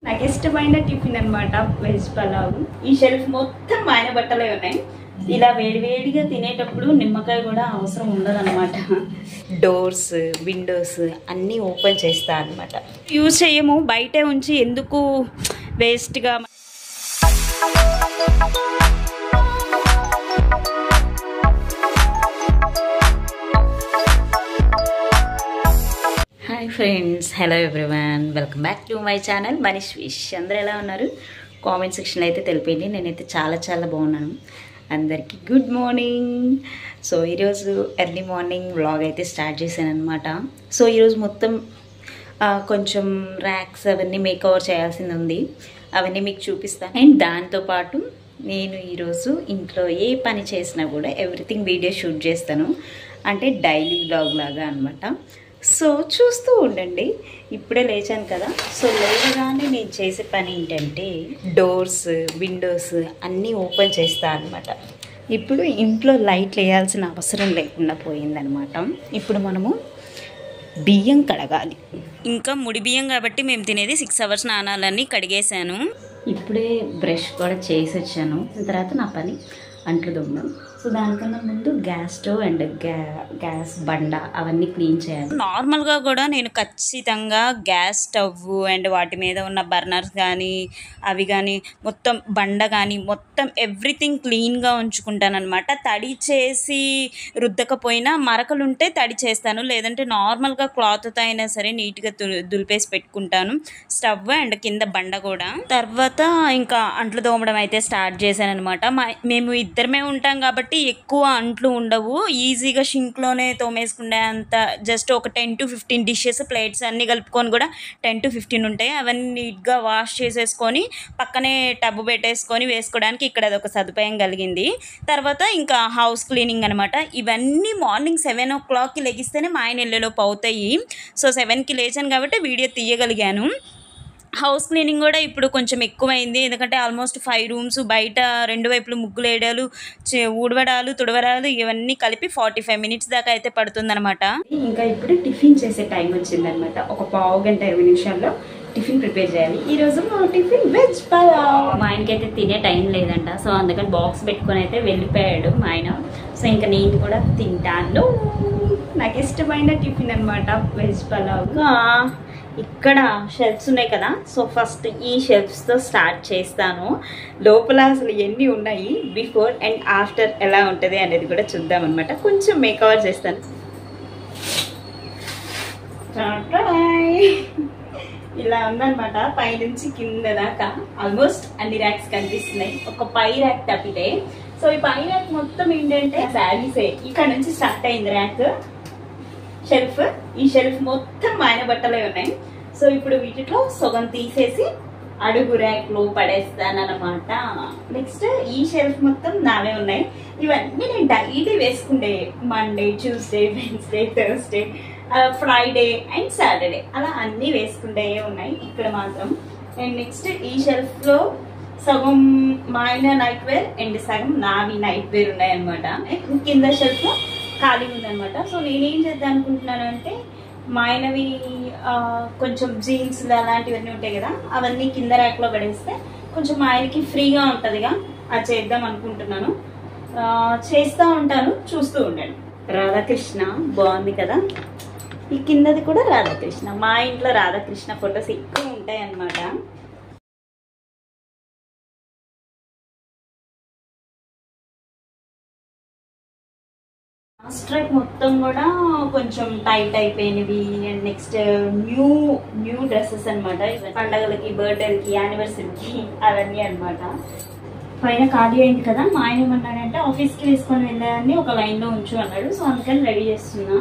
నాకు ఇష్టమైన టిఫిన్ అన్నమాట వెజ్ పలావ్. ఈ షెల్ఫ్ మొత్తం మా ఆయన బట్టలే ఉన్నాయి. ఇలా వేడివేడిగా తినేటప్పుడు నిమ్మకాయ కూడా అవసరం ఉండదన్నమాట. డోర్స్ విండోస్ అన్నీ ఓపెన్ చేస్తా అనమాట. యూజ్ చేయము, బయటే ఉంచి ఎందుకు వేస్ట్గా. Hi friends, hello everyone, welcome back to my channel Manish wish. అందరూ ఎలా ఉన్నారు? కామెంట్ సెక్షన్లో అయితే తెలిపేయండి. నేనైతే చాలా బాగున్నాను. అందరికీ గుడ్ మార్నింగ్. సో ఈరోజు ఎర్లీ మార్నింగ్ వ్లాగ్ అయితే స్టార్ట్ చేశాను అనమాట. సో ఈరోజు మొత్తం కొంచెం ర్యాక్స్ అవన్నీ మేకవర్ చేయాల్సింది ఉంది. అవన్నీ మీకు చూపిస్తాను. అండ్ దాంతోపాటు నేను ఈరోజు ఇంట్లో ఏ పని చేసినా కూడా ఎవ్రీథింగ్ వీడియో షూట్ చేస్తాను. అంటే డైలీ వ్లాగ్ లాగా అనమాట. సో చూస్తూ ఉండండి. ఇప్పుడే లేచాను కదా, సో లేవగానే నేను చేసే పని ఏంటంటే డోర్స్ విండోస్ అన్నీ ఓపెన్ చేస్తా అనమాట. ఇప్పుడు ఇంట్లో లైట్ వేయాల్సిన అవసరం లేకుండా పోయిందనమాట. ఇప్పుడు మనము బియ్యం కడగాలి. ఇంకా ముడి బియ్యం కాబట్టి మేము తినేది 6 hours నానాలని కడిగేశాను. ఇప్పుడే బ్రష్ కూడా చేసి వచ్చాను. తర్వాత నా పని అంట్లు దొమ్మడం. సో దానికన్నా ముందు గ్యాస్ స్టవ్ అండ్ గ్యాస్ బండ అవన్నీ క్లీన్ చేయాలి. నార్మల్గా కూడా నేను ఖచ్చితంగా గ్యాస్ స్టవ్ అండ్ వాటి మీద ఉన్న బర్నర్స్ కానీ అవి కానీ మొత్తం బండ కానీ మొత్తం ఎవ్రీథింగ్ క్లీన్గా ఉంచుకుంటాను అనమాట. తడి చేసి రుద్దకపోయినా మరకలు ఉంటే తడి చేస్తాను, లేదంటే నార్మల్గా క్లాత్తో అయినా సరే నీట్గా దులిపేసి పెట్టుకుంటాను. స్టవ్ అండ్ కింద బండ కూడా. తర్వాత ఇంకా అంట్లు తోమడం అయితే స్టార్ట్ చేశాను అనమాట. మేము ఇద్దరమే ఉంటాం కాబట్టి ఎక్కువ అంట్లు ఉండవు. ఈజీగా షింక్లోనే తోమేసుకునే అంత జస్ట్ ఒక 10 to 15 డిషెస్ ప్లేట్స్ అన్నీ కలుపుకొని కూడా 10 to 15 ఉంటాయి. అవన్నీ నీట్గా వాష్ చేసేసుకొని పక్కనే టబ్బు పెట్టేసుకొని వేసుకోవడానికి ఇక్కడ అదొక సదుపాయం కలిగింది. తర్వాత ఇంకా హౌస్ క్లీనింగ్ అనమాట. ఇవన్నీ మార్నింగ్ 7 o'clockకి లెగిస్తేనే మా ఆయన వెళ్ళేలోపు అవుతాయి. సో 7కి లేచాను కాబట్టి వీడియో తీయగలిగాను. హౌస్ క్లీనింగ్ కూడా ఇప్పుడు కొంచెం ఎక్కువైంది, ఎందుకంటే ఆల్మోస్ట్ 5 rooms బయట 2 వైపులు ముగ్గులు వేయడాలు, ఊడవడాలు, తుడవడాలు ఇవన్నీ కలిపి 45 minutes దాకా అయితే పడుతుందన్నమాట. ఇంకా ఇప్పుడు టిఫిన్ చేసే టైం వచ్చిందనమాట. ఒక పావు గంట 20 నిమిషాల్లో టిఫిన్ ప్రిపేర్ చేయాలి. ఈరోజు మా టిఫిన్ వెజ్ పలావ్. మా ఆయనకి అయితే తినే టైం లేదంట, సో అందుకని బాక్స్ పెట్టుకొని అయితే వెళ్ళిపోయాడు మా ఆయన. సో ఇంకా నేను కూడా తింటాను. నాకు ఇష్టమైన టిఫిన్ అనమాట వెజ్ పలావ్. ఇక్కడ షెల్ఫ్స్ ఉన్నాయి కదా, సో ఫస్ట్ ఈ షెల్ఫ్స్తో స్టార్ట్ చేస్తాను. లోపల అసలు ఎన్ని ఉన్నాయి, బిఫోర్ అండ్ ఆఫ్టర్ ఎలా ఉంటుంది అనేది కూడా చూద్దాం అనమాట. కొంచెం మేకవర్ చేస్తాను. ఇలా ఉందనమాట. పైనుంచి కింద దాకా ఆల్మోస్ట్ అన్ని ర్యాక్స్ కనిపిస్తున్నాయి, ఒక పై ర్యాక్ తప్పితే. సో ఈ పై ర్యాక్ మొత్తం ఏంటంటే శారీసే. ఇక్కడ నుంచి స్టార్ట్ అయింది ర్యాక్ షెల్ఫ్. ఈ షెల్ఫ్ మొత్తం మా ఆయన బట్టలే ఉన్నాయి. సో ఇప్పుడు వీటిలో సగం తీసేసి అడుగు ర్యాక్ లో పడేస్తానమాట. నెక్స్ట్ ఈ షెల్ఫ్ మొత్తం నావే ఉన్నాయి. ఇవన్నీ నేను డైలీ వేసుకుంటే Monday, Tuesday, Wednesday, Thursday, Friday and Saturday అలా అన్నీ వేసుకుంటే ఉన్నాయి ఇక్కడ మాత్రం. అండ్ నెక్స్ట్ ఈ షెల్ఫ్ లో సగం మా ఆయన నైట్ వేర్ అండ్ సగం నావి నైట్ వేర్ ఉన్నాయి అనమాట. కింద షెల్ఫ్ లో ఖాళీ ఉందనమాట. సో నేనేం చేద్దాం అనుకుంటున్నాను అంటే మా ఆయనవి కొంచెం జీన్స్ అలాంటివన్నీ ఉంటాయి కదా, అవన్నీ కింద ర్యాక్లో పడేస్తే కొంచెం మా ఆయనకి ఫ్రీగా ఉంటుందిగా, అది చేద్దాం అనుకుంటున్నాను. చేస్తూ ఉంటాను, చూస్తూ ఉండండి. రాధాకృష్ణ బాగుంది కదా. ఈ కిందది కూడా రాధాకృష్ణ. మా ఇంట్లో రాధాకృష్ణ ఫొటోస్ ఎక్కువ ఉంటాయి అన్నమాట. స్ట్రైక్ మొత్తం కూడా కొంచెం టైట్ అయిపోయినవి. అండ్ నెక్స్ట్ న్యూ డ్రెస్సెస్ అనమాట. పండగలకి, బర్త్డేలకి, యానివర్సరీకి అవన్నీ అనమాట. పైన ఖాళీ అయింది కదా, మా ఆయన ఏమన్నాడంటే ఆఫీస్కి వేసుకొని వెళ్ళాలని ఒక లైన్లో ఉంచు అన్నాడు. సో అందుకని రెడీ చేస్తున్నా.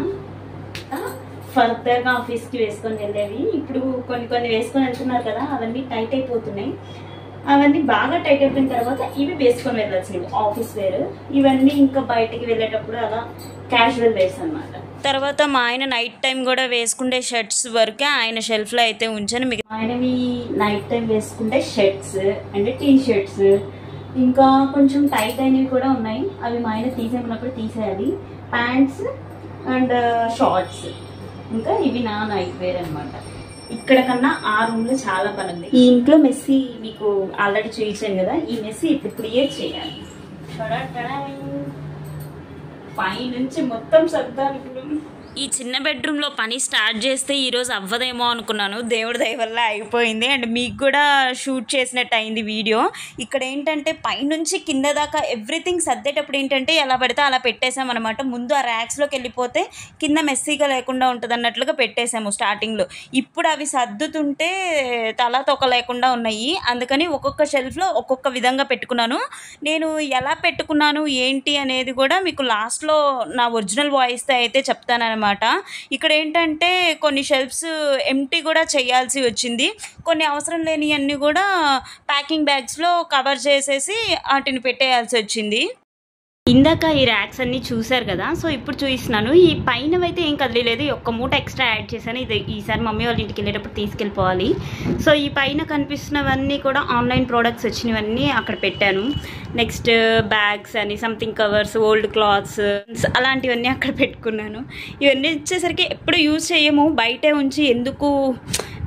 ఫర్దర్గా ఆఫీస్కి వేసుకొని వెళ్ళేవి ఇప్పుడు కొన్ని వేసుకొని వెళ్తున్నారు కదా, అవన్నీ టైట్ అయిపోతున్నాయి. అవన్నీ బాగా టైట్ అయిపోయిన తర్వాత ఇవి వేసుకొని వెళ్ళాల్సినవి ఆఫీస్ వేర్. ఇవన్నీ ఇంకా బయటికి వెళ్ళేటప్పుడు అలా క్యాజువల్ వేర్స్ అనమాట. తర్వాత మా ఆయన నైట్ టైం కూడా వేసుకుంటే షర్ట్స్ వరకే ఆయన షెల్ఫ్లో అయితే ఉంచాను. మీకు ఆయనవి నైట్ టైం వేసుకుంటే షర్ట్స్ అండ్ టీ షర్ట్స్, ఇంకా కొంచెం టైట్ అయినవి కూడా ఉన్నాయి. అవి మా ఆయన తీసేమన్నప్పుడు తీసేయాలి. ప్యాంట్స్ అండ్ షార్ట్స్, ఇంకా ఇవి నా నైట్ వేర్ అనమాట. ఇక్కడ కన్నా ఆ రూమ్ లో చాలా పని ఉంది. ఈ ఇంట్లో మెస్సీ మీకు ఆల్రెడీ చూపించాను కదా, ఈ మెస్సీ ఇప్పుడు క్రియేట్ చేయాలి. పై నుంచి మొత్తం సర్దాలి. ఇప్పుడు ఈ చిన్న బెడ్రూమ్లో పని స్టార్ట్ చేస్తే ఈరోజు అవ్వదేమో అనుకున్నాను. దేవుడి దయ వల్ల అయిపోయింది. అండ్ మీకు కూడా షూట్ చేసినట్టు అయింది వీడియో. ఇక్కడ ఏంటంటే పైనుంచి కింద దాకా ఎవ్రీథింగ్ సర్దేటప్పుడు ఏంటంటే ఎలా పడితే అలా పెట్టేసామన్నమాట. ముందు ఆ ర్యాక్స్లోకి వెళ్ళిపోతే కింద మెస్సీగా లేకుండా ఉంటుంది అన్నట్లుగా పెట్టేసాము స్టార్టింగ్లో. ఇప్పుడు అవి సర్దుతుంటే తలా తొక్క లేకుండా ఉన్నాయి. అందుకని ఒక్కొక్క షెల్ఫ్లో ఒక్కొక్క విధంగా పెట్టుకున్నాను. నేను ఎలా పెట్టుకున్నాను ఏంటి అనేది కూడా మీకు లాస్ట్లో నా ఒరిజినల్ వాయిస్తో అయితే చెప్తాను. ఇక్కడ ఏంటంటే కొన్ని షెల్ఫ్స్ ఎంటీ కూడా చేయాల్సి వచ్చింది. కొన్ని అవసరం లేని అన్ని కూడా ప్యాకింగ్ బ్యాగ్స్లో కవర్ చేసేసి వాటిని పెట్టేయాల్సి వచ్చింది. ఇందాక ఈ ర్యాక్స్ అన్నీ చూసారు కదా, సో ఇప్పుడు చూపిస్తున్నాను. ఈ పైన అయితే ఏం కదిలేదు, ఒక్క మూట ఎక్స్ట్రా యాడ్ చేశాను. ఇది ఈసారి మమ్మీ వాళ్ళ ఇంటికి వెళ్ళేటప్పుడు తీసుకెళ్ళిపోవాలి. సో ఈ పైన కనిపిస్తున్నవన్నీ కూడా ఆన్లైన్ ప్రోడక్ట్స్ వచ్చినవన్నీ అక్కడ పెట్టాను. నెక్స్ట్ బ్యాగ్స్ అని, సంథింగ్ కవర్స్, ఓల్డ్ క్లాత్స్ అలాంటివన్నీ అక్కడ పెట్టుకున్నాను. ఇవన్నీ వచ్చేసరికి ఎప్పుడు యూజ్ చేయము, బయటే ఉంచి ఎందుకు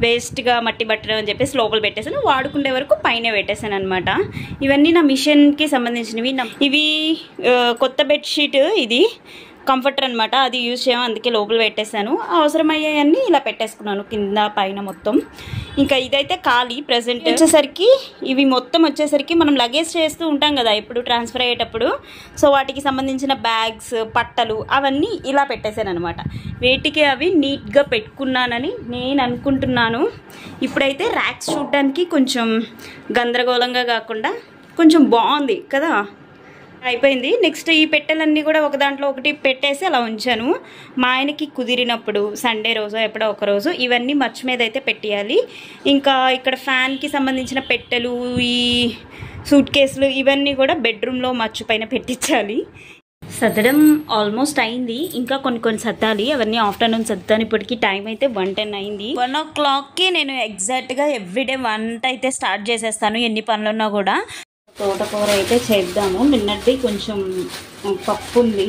వేస్ట్గా మట్టి బట్టలు అని చెప్పేసి లోపల పెట్టేసాను. వాడుకునే వరకు పైన పెట్టేసాను అనమాట. ఇవన్నీ నా మిషన్కి సంబంధించినవి. ఇవి కొత్త బెడ్షీట్, ఇది కంఫర్టర్ అనమాట, అది యూజ్ చేయము, అందుకే లోపల పెట్టేశాను. అవసరమయ్యాయన్నీ ఇలా పెట్టేసుకున్నాను కింద పైన మొత్తం. ఇంకా ఇదైతే ఖాళీ. ప్రజెంట్ వచ్చేసరికి ఇవి మొత్తం వచ్చేసరికి మనం లగేజ్ చేస్తూ ఉంటాం కదా ఇప్పుడు ట్రాన్స్ఫర్ అయ్యేటప్పుడు, సో వాటికి సంబంధించిన బ్యాగ్స్, పట్టలు అవన్నీ ఇలా పెట్టేశాను అనమాట. వేటికి అవి నీట్గా పెట్టుకున్నానని నేను అనుకుంటున్నాను. ఇప్పుడైతే ర్యాక్స్ చూడడానికి కొంచెం గందరగోళంగా కాకుండా కొంచెం బాగుంది కదా, అయిపోయింది. నెక్స్ట్ ఈ పెట్టెలన్నీ కూడా ఒక దాంట్లో ఒకటి పెట్టేసి అలా ఉంచాను. మా ఆయనకి కుదిరినప్పుడు సండే రోజు ఎప్పుడో ఒక రోజు ఇవన్నీ మర్చి మీద అయితే పెట్టేయాలి. ఇంకా ఇక్కడ ఫ్యాన్కి సంబంధించిన పెట్టెలు, ఈ సూట్ కేసులు ఇవన్నీ కూడా బెడ్రూమ్లో మర్చి పైన పెట్టించాలి. సర్దడం ఆల్మోస్ట్ అయింది, ఇంకా కొన్ని సర్దాలి. అవన్నీ ఆఫ్టర్నూన్ సర్దాను. ఇప్పటికి టైం అయితే 1:10 అయింది. 1 o'clockకి నేను ఎగ్జాక్ట్గా ఎవ్రీడే వంట అయితే స్టార్ట్ చేసేస్తాను, ఎన్ని పనులున్నా కూడా. తోటకూర అయితే చేద్దాము. నిన్నటిది కొంచెం పప్పు ఉంది,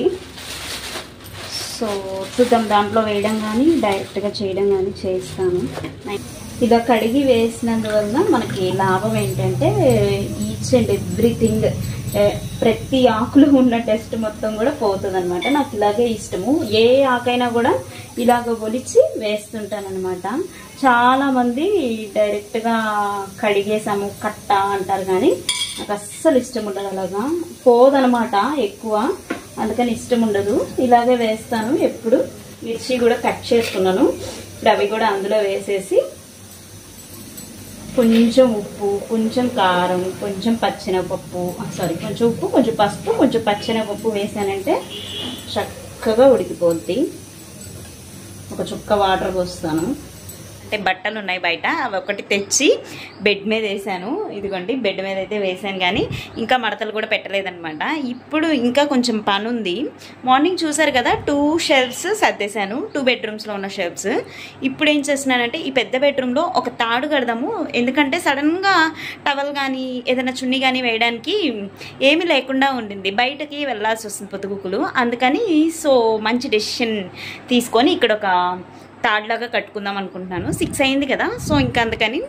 సో చూద్దాం దాంట్లో వేయడం కానీ డైరెక్ట్గా చేయడం కానీ చేస్తాను. ఇలా కడిగి వేసినందువల్ల మనకి లాభం ఏంటంటే ఈచ్ అండ్ ఎవ్రీథింగ్, ప్రతి ఆకులు ఉన్న టెస్ట్ మొత్తం కూడా పోతుంది అనమాట. నాకు ఇలాగే ఇష్టము. ఏ ఆకైనా కూడా ఇలాగ ఒలిచి వేస్తుంటాను అనమాట. చాలామంది డైరెక్ట్గా కడిగేసాము కట్ట అంటారు, కానీ నాకు అస్సలు ఇష్టం ఉండదు. అలాగా పోదనమాట ఎక్కువ, అందుకని ఇష్టం ఉండదు. ఇలాగే వేస్తాను ఎప్పుడు. మిర్చి కూడా కట్ చేసుకున్నాను. ఇప్పుడు అవి కూడా అందులో వేసేసి కొంచెం ఉప్పు, కొంచెం కారం, కొంచెం పచ్చెనపప్పు, కొంచెం ఉప్పు, కొంచెం పసుపు, కొంచెం పచ్చెనపప్పు వేసానంటే చక్కగా ఉడికిపోద్ది. ఒక చుక్క వాటర్ పోస్తాను. అంటే బట్టలు ఉన్నాయి బయట, అవి ఒకటి తెచ్చి బెడ్ మీద వేసాను. ఇదిగోండి బెడ్ మీద అయితే వేసాను, కానీ ఇంకా మడతలు కూడా పెట్టలేదన్నమాట. ఇప్పుడు ఇంకా కొంచెం పని ఉంది. మార్నింగ్ చూసారు కదా 2 షెల్ఫ్స్ సర్దేశాను, 2 బెడ్రూమ్స్లో ఉన్న షెల్ఫ్స్. ఇప్పుడు ఏం చేస్తున్నానంటే ఈ పెద్ద బెడ్రూమ్లో ఒక తాడు కడదాము, ఎందుకంటే సడన్గా టవల్ కానీ ఏదైనా చున్నీ కానీ వేయడానికి ఏమీ లేకుండా ఉండింది, బయటకి వెళ్ళాల్సి వస్తుంది పొద్దుగుకులు. అందుకని సో మంచి డెసిషన్ తీసుకొని ఇక్కడ ఒక తాడ్లాగా కట్టుకుందాం అనుకుంటున్నాను. 6 అయింది కదా, సో ఇంకా అందుకని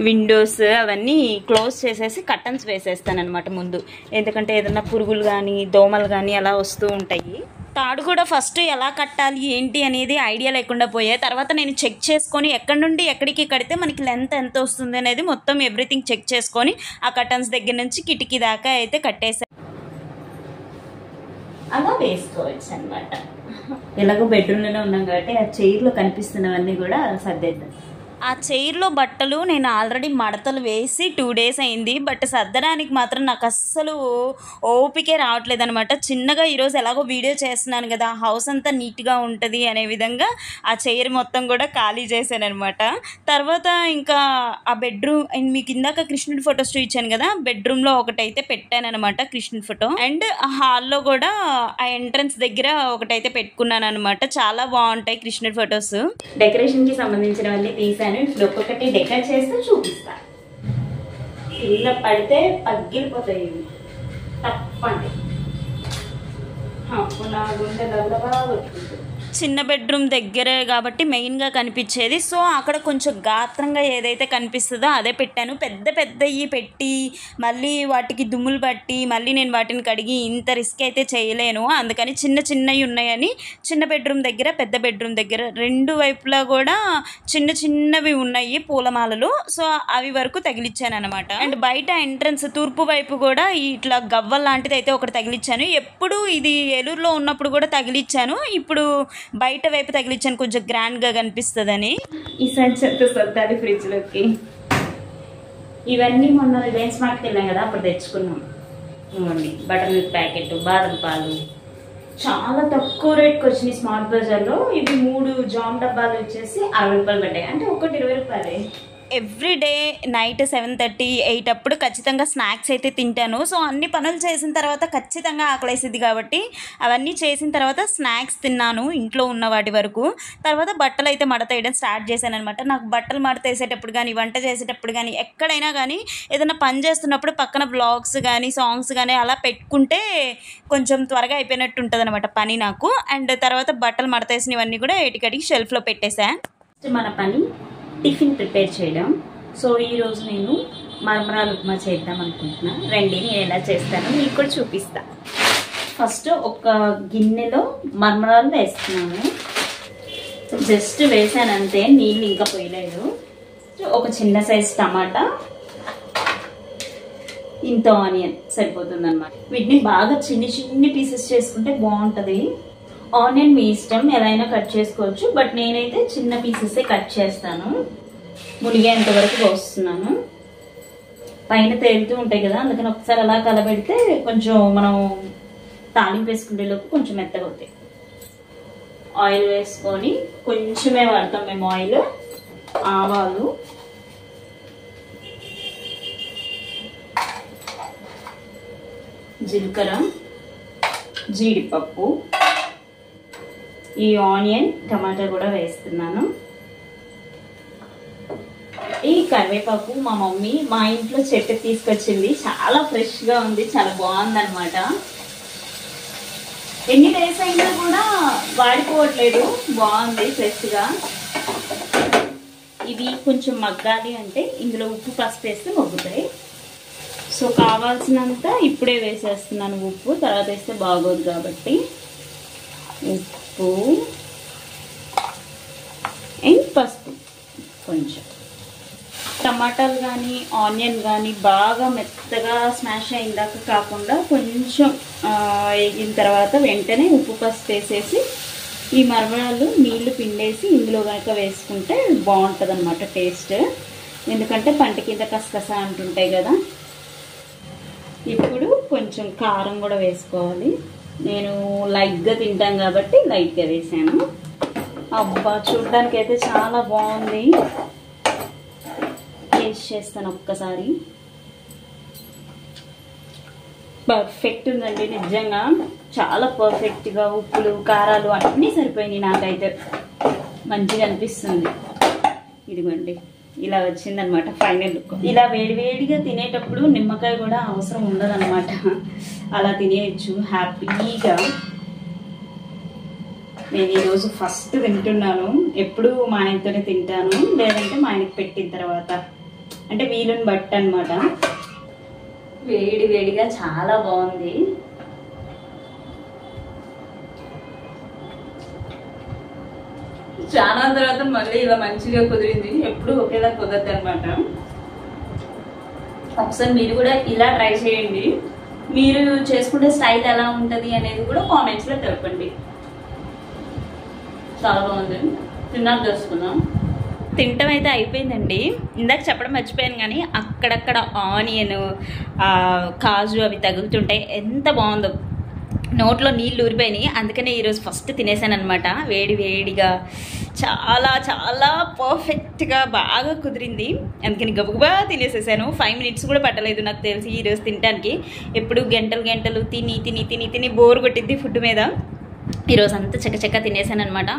విండోస్ అవన్నీ క్లోజ్ చేసేసి కర్టన్స్ వేసేస్తాను అనమాట ముందు. ఎందుకంటే ఏదైనా పురుగులు కానీ దోమలు కానీ అలా వస్తూ ఉంటాయి. తాడు కూడా ఫస్ట్ ఎలా కట్టాలి ఏంటి అనేది ఐడియా లేకుండా పోయాయి. తర్వాత నేను చెక్ చేసుకొని ఎక్కడి నుండి ఎక్కడికి కడితే మనకి లెంత్ ఎంత వస్తుంది అనేది మొత్తం ఎవ్రీథింగ్ చెక్ చేసుకొని ఆ కర్టన్స్ దగ్గర నుంచి కిటికీ దాకా అయితే కట్టేసాను. అలా వేసుకోవచ్చు అనమాట. ఎలాగో బెడ్రూమ్లోనే ఉన్నాం కాబట్టి ఆ చైర్లో కనిపిస్తున్నవన్నీ కూడా సర్దేద్దాం. ఆ చైర్లో బట్టలు నేను ఆల్రెడీ మడతలు వేసి 2 days అయింది, బట్ సర్దడానికి మాత్రం నాకు అస్సలు ఓపికే రావట్లేదు అనమాట. చిన్నగా ఈరోజు ఎలాగో వీడియో చేస్తున్నాను కదా, హౌస్ అంతా నీట్గా ఉంటుంది అనే విధంగా ఆ చైర్ మొత్తం కూడా ఖాళీ చేశాను అనమాట. తర్వాత ఇంకా ఆ బెడ్రూమ్ మీకు ఇందాక కృష్ణుడి ఫొటోస్ చూపించాను కదా, బెడ్రూమ్లో ఒకటైతే పెట్టాను అనమాట కృష్ణుడి ఫోటో. అండ్ ఆ హాల్లో కూడా ఆ ఎంట్రన్స్ దగ్గర ఒకటైతే పెట్టుకున్నాను అనమాట. చాలా బాగుంటాయి కృష్ణుడి ఫొటోస్. డెకరేషన్కి సంబంధించినవన్నీ తీసాను. ఇప్పుడు ఒక్కొక్కటి డెకరేట్ చేస్తే చూపిస్తా. కింద పడితే పగిలిపోతాయి తప్పండి. అప్పుడు నా గుండె దెబ్బగా వచ్చింది. చిన్న బెడ్రూమ్ దగ్గరే కాబట్టి మెయిన్గా కనిపించేది. సో అక్కడ కొంచెం గాత్రంగా ఏదైతే కనిపిస్తుందో అదే పెట్టాను. పెద్ద పెద్దవి పెట్టి మళ్ళీ వాటికి దుమ్ములు పట్టి మళ్ళీ నేను వాటిని కడిగి ఇంత రిస్క్ అయితే చేయలేను. అందుకని చిన్న చిన్నవి ఉన్నాయని చిన్న బెడ్రూమ్ దగ్గర పెద్ద బెడ్రూమ్ దగ్గర రెండు వైపులా కూడా చిన్న చిన్నవి ఉన్నాయి పూలమాలలు. సో అవి వరకు తగిలిచ్చాను అనమాట. అండ్ బయట ఎంట్రన్స్ తూర్పు వైపు కూడా ఇట్లా గవ్వల్ లాంటిది అయితే ఒకటి తగిలిచ్చాను. ఎప్పుడు ఇది ఏలూరులో ఉన్నప్పుడు కూడా తగిలిచ్చాను. ఇప్పుడు బయట వైపు తగిలిచ్చాను కొంచెం గ్రాండ్గా కనిపిస్తుందని. ఈసారి చెత్త సర్దాలి ఫ్రిడ్జ్లోకి. ఇవన్నీ మొన్న రిలయన్స్ మార్ట్కి వెళ్ళాం కదా, అప్పుడు తెచ్చుకున్నాం. ఇవ్వండి బటర్ మిల్క్ ప్యాకెట్, బాదం పాలు చాలా తక్కువ రేట్కి వచ్చినాయి స్మార్ట్ బజార్లో. ఇవి 3 జామ్ డబ్బాలు వచ్చేసి 60 రూపాయలు పడ్డాయి. అంటే ఒకటి 20 రూపాయలే. ఎవ్రీడే నైట్ 7:30, 8 అప్పుడు ఖచ్చితంగా స్నాక్స్ అయితే తింటాను. సో అన్ని పనులు చేసిన తర్వాత ఖచ్చితంగా ఆకలేసిద్ది కాబట్టి అవన్నీ చేసిన తర్వాత స్నాక్స్ తిన్నాను ఇంట్లో ఉన్న వాటి వరకు. తర్వాత బట్టలు అయితే మడత వేయడం స్టార్ట్ చేశాను అనమాట. నాకు బట్టలు మడత వేసేటప్పుడు కానీ వంట చేసేటప్పుడు కానీ ఎక్కడైనా కానీ ఏదైనా పని చేస్తున్నప్పుడు పక్కన బ్లాగ్స్ కానీ సాంగ్స్ కానీ అలా పెట్టుకుంటే కొంచెం త్వరగా అయిపోయినట్టు ఉంటుంది అనమాట పని నాకు. అండ్ తర్వాత బట్టలు మడత వేసినవన్నీ కూడా ఏటికడికి షెల్ఫ్లో పెట్టేశాను. మన పని టిఫిన్ ప్రిపేర్ చేయడం. సో ఈరోజు నేను మరమరాలు ఉప్మా చేద్దాం అనుకుంటున్నాను. రండి నేను ఎలా చేస్తానో మీకు కూడా చూపిస్తా. ఫస్ట్ ఒక గిన్నెలో మరమరాలు వేస్తున్నాను. జస్ట్ వేసాను అంతే, నీళ్ళు ఇంకా పోయలేదు. ఒక చిన్న సైజ్ టమాటా, ఇంత ఆనియన్ సరిపోతుంది అనమాట. వీటిని బాగా చిన్ని చిన్ని పీసెస్ చేసుకుంటే బాగుంటుంది. ఆనియన్ మీ ఇష్టం, ఎలా అయినా కట్ చేసుకోవచ్చు. బట్ నేనైతే చిన్న పీసెసే కట్ చేస్తాను. మునిగేంత వరకు పోస్తున్నాను. పైన తేలుతూ ఉంటాయి కదా, అందుకని ఒకసారి అలా కలబెడితే కొంచెం మనం తాలింపు వేసుకునేలోపు కొంచెం మెత్తగా అవుతాయి. ఆయిల్ వేసుకొని కొంచెమే వాడతాం మేము ఆయిల్. ఆవాలు, జీలకర్ర, జీడిపప్పు, ఈ ఆనియన్ టమాటా కూడా వేస్తున్నాను. ఈ కరివేపాకు మా మమ్మీ మా ఇంట్లో చెట్టు తీసుకొచ్చింది. చాలా ఫ్రెష్గా ఉంది, చాలా బాగుంది అనమాట. ఎన్ని డేస్ అయినా కూడా వాడిపోవట్లేదు, బాగుంది ఫ్రెష్గా. ఇవి కొంచెం మగ్గాలి అంటే ఇందులో ఉప్పు పసుపు వేస్తే మగ్గుతాయి. సో కావాల్సినంత ఇప్పుడే వేసేస్తున్నాను ఉప్పు, తర్వాత వేస్తే బాగోదు కాబట్టి. ఉప్పు అండ్ పసుపు కొంచెం. టమాటాలు కానీ ఆనియన్ కానీ బాగా మెత్తగా స్మాష్ అయిందాక కాకుండా కొంచెం వేగిన తర్వాత వెంటనే ఉప్పు పసుపు వేసేసి ఈ మరమరాలు నీళ్లు పిండేసి ఇందులో కనుక వేసుకుంటే బాగుంటుంది అన్నమాట టేస్ట్. ఎందుకంటే పంట కింద కసకస అంటుంటాయి కదా. ఇప్పుడు కొంచెం కారం కూడా వేసుకోవాలి. నేను లైట్గా తింటాను కాబట్టి లైట్గా వేసాను. అబ్బా చూడడానికి అయితే చాలా బాగుంది. టేస్ట్ చేస్తాను ఒక్కసారి. పర్ఫెక్ట్ ఉందండి, నిజంగా చాలా పర్ఫెక్ట్గా ఉప్పులు కారాలు అన్నీ సరిపోయినాయి. నాకైతే మంచిగా అనిపిస్తుంది. ఇదిగోండి ఇలా వచ్చిందనమాట ఫైనల్ లుక్. ఇలా వేడివేడిగా తినేటప్పుడు నిమ్మకాయ కూడా అవసరం ఉండదన్నమాట. అలా తినేయచ్చు హ్యాపీగా. నేను ఈరోజు ఫస్ట్ తింటున్నాను. ఎప్పుడు మా ఆయనతోనే తింటాను, లేదంటే మా ఆయనకి పెట్టిన తర్వాత, అంటే వీలుని బట్టి అనమాట. వేడి వేడిగా చాలా బాగుంది. చాలా తర్వాత మళ్ళీ ఇలా మంచిగా కుదిరింది. ఎప్పుడు ఒకేలా కుదరదు అనమాట. ఒకసారి మీరు కూడా ఇలా ట్రై చేయండి. మీరు చేసుకుంటే స్టైల్ ఎలా ఉంటుంది అనేది కూడా కామెంట్స్లో తెలపండి. చాలా బాగుంది. తిన్నాక చేసుకుందాం. తింటం అయితే అయిపోయిందండి. ఇందాక చెప్పడం మర్చిపోయాను కానీ అక్కడక్కడ ఆనియన్ కాజు అవి తగులుతుంటాయి. ఎంత బాగుందో, నోట్లో నీళ్ళు ఊరిపోయినాయి. అందుకనే ఈరోజు ఫస్ట్ తినేసాను అనమాట. వేడి వేడిగా చాలా చాలా పర్ఫెక్ట్గా బాగా కుదిరింది. అందుకని గబగబా తినేసేసాను. 5 మినిట్స్ కూడా పట్టలేదు నాకు తెలిసి ఈరోజు తినడానికి. ఎప్పుడు గంటలు గంటలు తిని తిని తిని తిని బోర్ కొట్టింది ఫుడ్ మీద. ఈరోజు అంతా చక్కచక్క తినేసాను అనమాట.